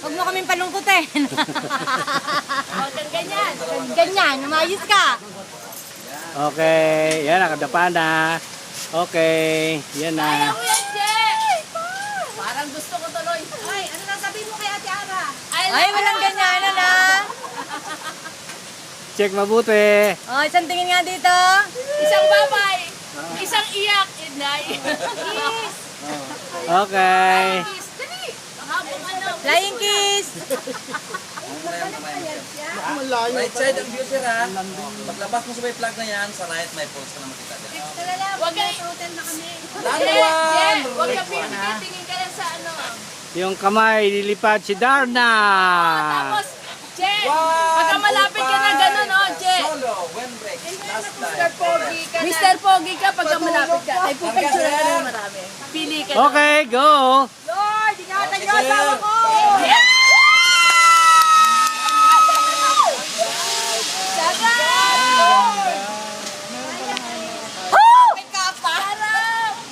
Huwag mo kaming palungkutin. Huwag kang ganyan. Ganyan, umayos ka. Okay, yan, nakadapa na. Okay, yan na. Ayaw mo yan, Je! Parang gusto ko tuloy. Ay, ano na sabihin mo kay Ate Ara? Ay, walang ganyan na. Check mabuti. Oh, isang tingin nga dito. Isang babay, isang iyak, inay. Kiss. Okay. Dali! Habang ano. Flying kiss. Right side ang view sir ha. Paglabas mo sa may flag na yan, sa right may poles ka na makita dyan. Huwag ka hotel na kami. Lalawan! Huwag ka tingin ka lang sa ano. Yung kamay, lilipad si Darna. Tapos, Je, pagka malapit ka na gano'n, oh, Je. Solo, windbreak, last line. Mr. Pogi ka pagka malapit ka. Ay, pupicture ka na marami. Pili ka na. Okay, go. Lord, ingatan niyo asawa ko.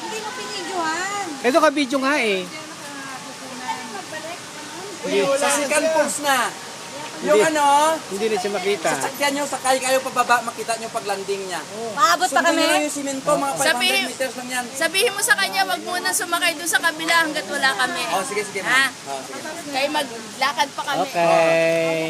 Hindi mo pinidyohan. Ito ka video nga eh. Sa second poles na. Yung ano, Hindi na siya makita. sasakyan nyo, sakay kayo pababa, makita nyo pag landing niya. Paabot pa Sundin kami. nyo lang yung simento, mga 500 meters lang yan. Sabihin mo sa kanya, wag muna sumakay doon sa kabila hanggat wala kami. Oh, sige, sige. Ha? Oh, sige. Kaya maglakad pa kami. Okay.